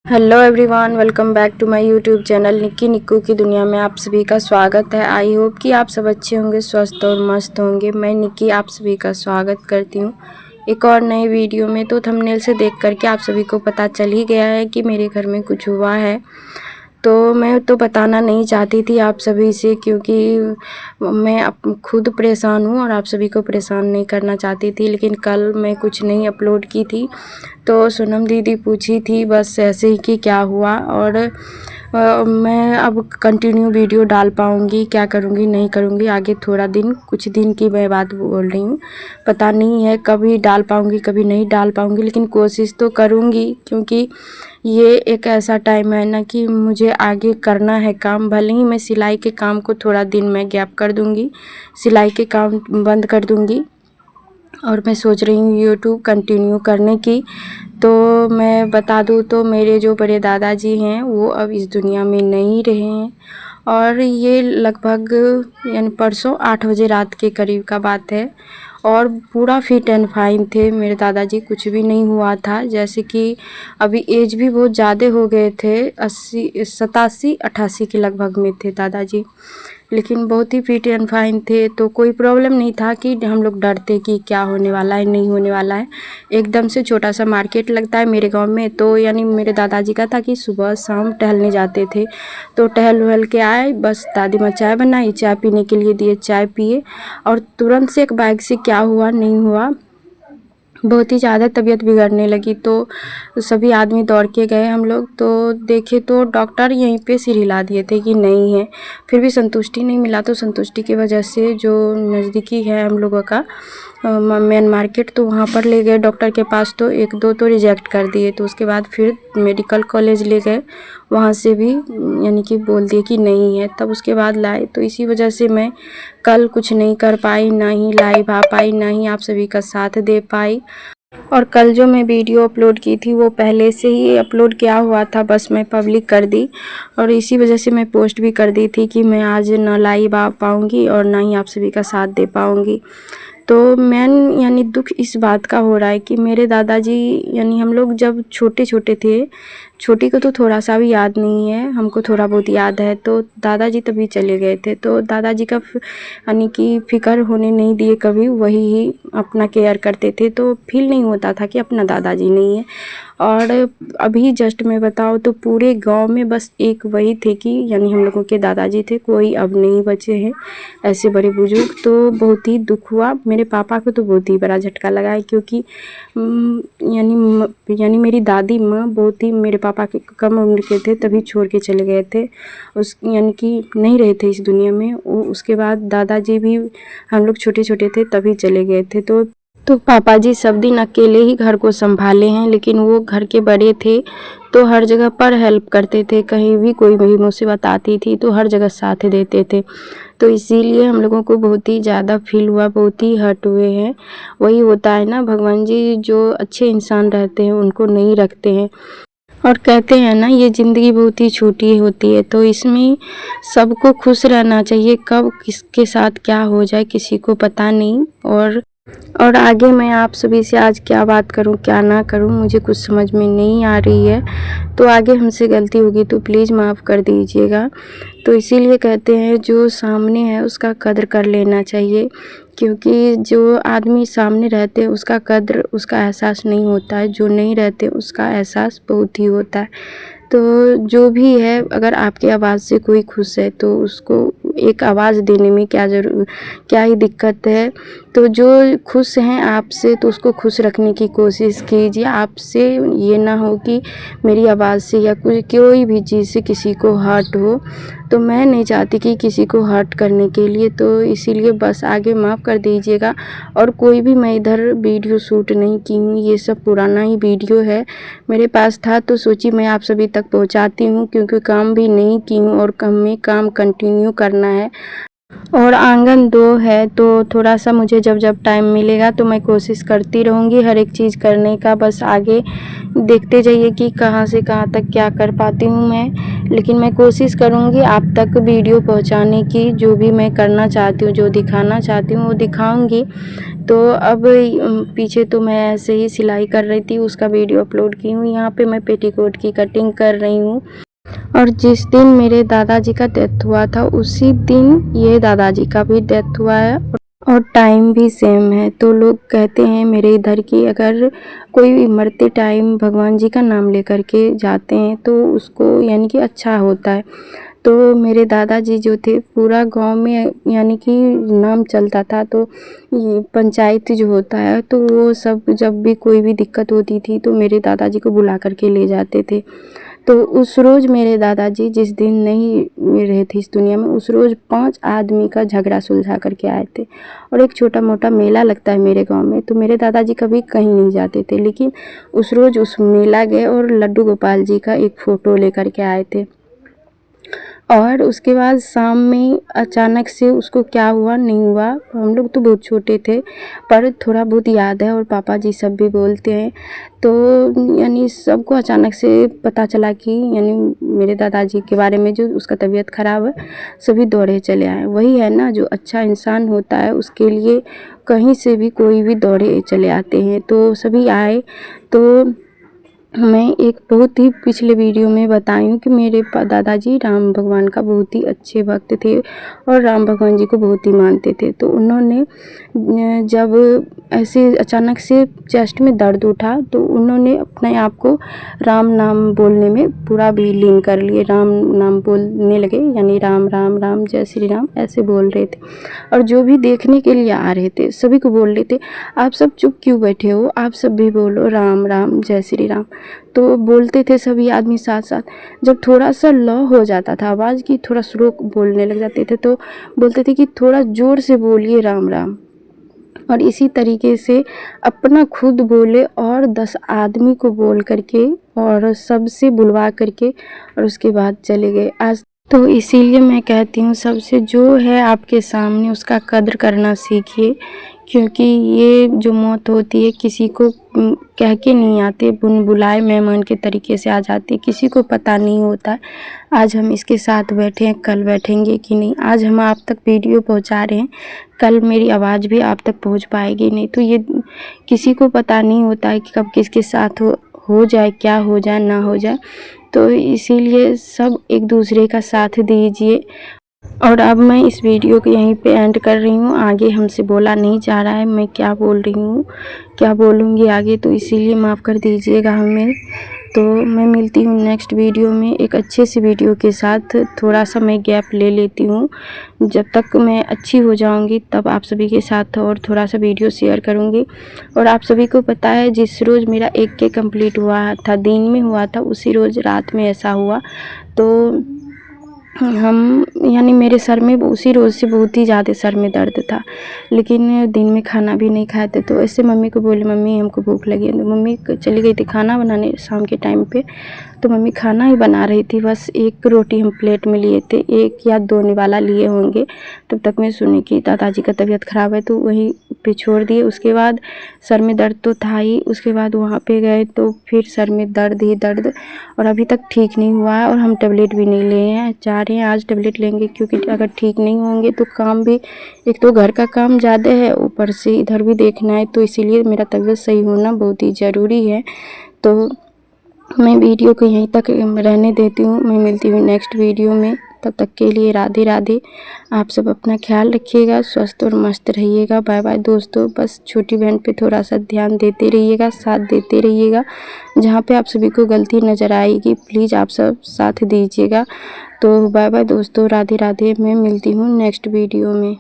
Hello everyone, welcome back to my YouTube channel Nikki Nikku की दुनिया में आप सभी का स्वागत है। आई होप कि आप सब अच्छे होंगे, स्वस्थ और मस्त होंगे। मैं निक्की आप सभी का स्वागत करती हूँ एक और नई वीडियो में। तो थंबनेल से देख करके आप सभी को पता चल ही गया है कि मेरे घर में कुछ हुआ है। तो मैं तो बताना नहीं चाहती थी आप सभी से, क्योंकि मैं खुद परेशान हूँ और आप सभी को परेशान नहीं करना चाहती थी। लेकिन कल मैं कुछ नहीं अपलोड की थी तो सोनम दीदी पूछी थी बस ऐसे ही कि क्या हुआ, और मैं अब कंटिन्यू वीडियो डाल पाऊँगी, क्या करूँगी नहीं करूँगी आगे। थोड़ा दिन, कुछ दिन की मैं बात बोल रही हूँ, पता नहीं है कभी डाल पाऊँगी कभी नहीं डाल पाऊँगी, लेकिन कोशिश तो करूँगी। क्योंकि ये एक ऐसा टाइम है ना कि मुझे आगे करना है काम। भले ही मैं सिलाई के काम को थोड़ा दिन में गैप कर दूँगी, सिलाई के काम बंद कर दूँगी, और मैं सोच रही हूँ यूट्यूब कंटिन्यू करने की। तो मैं बता दूँ तो मेरे जो बड़े दादाजी हैं वो अब इस दुनिया में नहीं रहे हैं, और ये लगभग यानी परसों 8 बजे रात के करीब का बात है। और पूरा फिट एंड फाइन थे मेरे दादाजी, कुछ भी नहीं हुआ था। जैसे कि अभी एज भी बहुत ज़्यादा हो गए थे, 80 87 88 के लगभग में थे दादाजी, लेकिन बहुत ही फिट एंड फाइन थे। तो कोई प्रॉब्लम नहीं था कि हम लोग डरते कि क्या होने वाला है नहीं होने वाला है। एकदम से छोटा सा मार्केट लगता है मेरे गांव में, तो यानी मेरे दादाजी का था कि सुबह शाम टहलने जाते थे। तो टहल वहल के आए, बस दादी माँ चाय बनाई, चाय पीने के लिए दिए, चाय पिए, और तुरंत से एक बाइक से क्या हुआ नहीं हुआ, बहुत ही ज़्यादा तबीयत बिगड़ने लगी। तो सभी आदमी दौड़ के गए, हम लोग तो देखे तो डॉक्टर यहीं पे सिर हिला दिए थे कि नहीं है। फिर भी संतुष्टि नहीं मिला, तो संतुष्टि की वजह से जो नज़दीकी है हम लोगों का मेन मार्केट, तो वहाँ पर ले गए डॉक्टर के पास। तो एक दो तो रिजेक्ट कर दिए, तो उसके बाद फिर मेडिकल कॉलेज ले गए, वहाँ से भी यानी कि बोल दिए कि नहीं है, तब उसके बाद लाए। तो इसी वजह से मैं कल कुछ नहीं कर पाई, ना ही लाइव आ पाई, ना ही आप सभी का साथ दे पाई। और कल जो मैं वीडियो अपलोड की थी वो पहले से ही अपलोड किया हुआ था, बस मैं पब्लिक कर दी, और इसी वजह से मैं पोस्ट भी कर दी थी कि मैं आज ना लाइव आ पाऊँगी और ना ही आप सभी का साथ दे पाऊँगी। तो मेन यानी दुख इस बात का हो रहा है कि मेरे दादाजी, यानी हम लोग जब छोटे छोटे थे, छोटी को तो थोड़ा सा भी याद नहीं है, हमको थोड़ा बहुत याद है, तो दादाजी तभी चले गए थे। तो दादाजी का यानी कि फिक्र होने नहीं दिए कभी, वही ही अपना केयर करते थे, तो फील नहीं होता था कि अपना दादाजी नहीं है। और अभी जस्ट मैं बताऊँ तो पूरे गांव में बस एक वही थे कि यानी हम लोगों के दादाजी थे, कोई अब नहीं बचे हैं ऐसे बड़े बुजुर्ग। तो बहुत ही दुख हुआ, मेरे पापा को तो बहुत ही बड़ा झटका लगा है, क्योंकि यानी मेरी दादी माँ बहुत ही मेरे पापा के कम उम्र के थे तभी छोड़ के चले गए थे, उस यानी कि नहीं रहे थे इस दुनिया में वो। उसके बाद दादाजी भी, हम लोग छोटे छोटे थे तभी चले गए थे। तो पापा जी सब दिन अकेले ही घर को संभाले हैं, लेकिन वो घर के बड़े थे तो हर जगह पर हेल्प करते थे, कहीं भी कोई भी मुसीबत आती थी तो हर जगह साथ देते थे। तो इसीलिए हम लोगों को बहुत ही ज़्यादा फील हुआ, बहुत ही हर्ट हुए हैं। वही होता है ना, भगवान जी जो अच्छे इंसान रहते हैं उनको नहीं रखते हैं। और कहते हैं ना ये ज़िंदगी बहुत ही छोटी होती है, तो इसमें सबको खुश रहना चाहिए। कब किसके साथ क्या हो जाए किसी को पता नहीं। और आगे मैं आप सभी से आज क्या बात करूं क्या ना करूं मुझे कुछ समझ में नहीं आ रही है। तो आगे हमसे गलती होगी तो प्लीज़ माफ़ कर दीजिएगा। तो इसीलिए कहते हैं जो सामने है उसका कद्र कर लेना चाहिए, क्योंकि जो आदमी सामने रहते हैं उसका कद्र, उसका एहसास नहीं होता है, जो नहीं रहते उसका एहसास बहुत ही होता है। तो जो भी है, अगर आपकी आवाज़ से कोई खुश है तो उसको एक आवाज़ देने में क्या ही दिक्कत है। तो जो खुश हैं आपसे तो उसको खुश रखने की कोशिश कीजिए। आपसे ये ना हो कि मेरी आवाज़ से या कोई भी चीज़ से किसी को हर्ट हो, तो मैं नहीं चाहती कि किसी को हर्ट करने के लिए। तो इसीलिए बस आगे माफ़ कर दीजिएगा। और कोई भी मैं इधर वीडियो शूट नहीं की हूँ, ये सब पुराना ही वीडियो है, मेरे पास था तो सोची मैं आप सभी तक पहुँचाती हूँ, क्योंकि काम भी नहीं की हूँ और हमें काम कंटिन्यू करना है। और आंगन 2 है, तो थोड़ा सा मुझे जब जब टाइम मिलेगा तो मैं कोशिश करती रहूँगी हर एक चीज़ करने का। बस आगे देखते जाइए कि कहाँ से कहाँ तक क्या कर पाती हूँ मैं, लेकिन मैं कोशिश करूँगी आप तक वीडियो पहुँचाने की। जो भी मैं करना चाहती हूँ, जो दिखाना चाहती हूँ वो दिखाऊँगी। तो अब पीछे तो मैं ऐसे ही सिलाई कर रही थी, उसका वीडियो अपलोड की हूँ। यहाँ पे मैं पेटीकोट की कटिंग कर रही हूँ। और जिस दिन मेरे दादाजी का डेथ हुआ था उसी दिन ये दादाजी का भी डेथ हुआ है, और टाइम भी सेम है। तो लोग कहते हैं मेरे इधर की, अगर कोई भी मरते टाइम भगवान जी का नाम लेकर के जाते हैं तो उसको यानी कि अच्छा होता है। तो मेरे दादाजी जो थे पूरा गांव में यानी कि नाम चलता था। तो ये पंचायत जो होता है तो वो सब जब भी कोई भी दिक्कत होती थी तो मेरे दादाजी को बुला करके ले जाते थे। तो उस रोज़ मेरे दादाजी जिस दिन नहीं रहे थे इस दुनिया में, उस रोज़ 5 आदमी का झगड़ा सुलझा करके आए थे। और एक छोटा मोटा मेला लगता है मेरे गांव में, तो मेरे दादाजी कभी कहीं नहीं जाते थे, लेकिन उस रोज़ उस मेला गए और लड्डू गोपाल जी का एक फ़ोटो लेकर के आए थे। और उसके बाद शाम में अचानक से उसको क्या हुआ नहीं हुआ, हम लोग तो बहुत छोटे थे, पर थोड़ा बहुत याद है और पापा जी सब भी बोलते हैं। तो यानी सबको अचानक से पता चला कि यानी मेरे दादाजी के बारे में, जो उसका तबीयत ख़राब है, सभी दौड़े चले आए। वही है ना, जो अच्छा इंसान होता है उसके लिए कहीं से भी कोई भी दौड़े चले आते हैं। तो सभी आए। तो मैं एक बहुत ही पिछले वीडियो में बताई हूँ कि मेरे दादाजी राम भगवान का बहुत ही अच्छे भक्त थे और राम भगवान जी को बहुत ही मानते थे। तो उन्होंने जब ऐसे अचानक से चेस्ट में दर्द उठा तो उन्होंने अपने आप को राम नाम बोलने में पूरा विलीन कर लिए। राम नाम बोलने लगे, यानी राम राम राम जय श्री राम ऐसे बोल रहे थे। और जो भी देखने के लिए आ रहे थे सभी को बोल रहे थे, आप सब चुप क्यों बैठे हो, आप सब भी बोलो राम राम जय श्री राम। तो बोलते थे सभी आदमी साथ साथ। जब थोड़ा सा लौ हो जाता था आवाज़ की, थोड़ा स्लो बोलने लग जाते थे, तो बोलते थे कि थोड़ा ज़ोर से बोलिए राम राम। और इसी तरीके से अपना खुद बोले और 10 आदमी को बोल करके और सबसे बुलवा करके और उसके बाद चले गए। आज तो इसीलिए मैं कहती हूँ सबसे, जो है आपके सामने उसका कद्र करना सीखिए, क्योंकि ये जो मौत होती है किसी को कह के नहीं आते, बुलाए मेहमान के तरीके से आ जाती है, किसी को पता नहीं होता है आज हम इसके साथ बैठे हैं कल बैठेंगे कि नहीं। आज हम आप तक वीडियो पहुंचा रहे हैं, कल मेरी आवाज़ भी आप तक पहुंच पाएगी नहीं। तो ये किसी को पता नहीं होता है कि कब किसके साथ हो जाए, क्या हो जाए ना हो जाए। तो इसीलिए सब एक दूसरे का साथ दीजिए। और अब मैं इस वीडियो को यहीं पे एंड कर रही हूँ। आगे हमसे बोला नहीं जा रहा है, मैं क्या बोल रही हूँ क्या बोलूँगी आगे, तो इसीलिए माफ़ कर दीजिएगा हमें। तो मैं मिलती हूँ नेक्स्ट वीडियो में एक अच्छे से वीडियो के साथ। थोड़ा सा मैं गैप ले लेती हूँ, जब तक मैं अच्छी हो जाऊँगी तब आप सभी के साथ और थोड़ा सा वीडियो शेयर करूँगी। और आप सभी को पता है जिस रोज़ मेरा 1K कंप्लीट हुआ था, दिन में हुआ था, उसी रोज़ रात में ऐसा हुआ। तो हम यानी मेरे सर में उसी रोज़ से बहुत ही ज़्यादा सर में दर्द था, लेकिन दिन में खाना भी नहीं खाए थे। तो ऐसे मम्मी को बोले मम्मी हमको भूख लगी है, तो मम्मी चली गई थी खाना बनाने शाम के टाइम पे। तो मम्मी खाना ही बना रही थी, बस एक रोटी हम प्लेट में लिए थे, 1 या 2 निवाला लिए होंगे। तब तक मैं सुनी कि दादाजी का तबीयत ख़राब है, तो वहीं पे छोड़ दिए। उसके बाद सर में दर्द तो था ही, उसके बाद वहाँ पे गए तो फिर सर में दर्द ही दर्द, और अभी तक ठीक नहीं हुआ है। और हम टेबलेट भी नहीं लिए हैं, चाह रहे हैं आज टेबलेट लेंगे, क्योंकि अगर ठीक नहीं होंगे तो काम भी, एक तो घर का काम ज़्यादा है, ऊपर से इधर भी देखना है, तो इसीलिए मेरा तबीयत सही होना बहुत ही ज़रूरी है। तो मैं वीडियो को यहीं तक रहने देती हूँ, मैं मिलती हूँ नेक्स्ट वीडियो में। तब तक के लिए राधे राधे। आप सब अपना ख्याल रखिएगा, स्वस्थ और मस्त रहिएगा। बाय बाय दोस्तों। बस छोटी बहन पे थोड़ा सा ध्यान देते रहिएगा, साथ देते रहिएगा। जहाँ पे आप सभी को गलती नज़र आएगी प्लीज़ आप सब साथ दीजिएगा। तो बाय बाय दोस्तों, राधे राधे। मैं मिलती हूँ नेक्स्ट वीडियो में।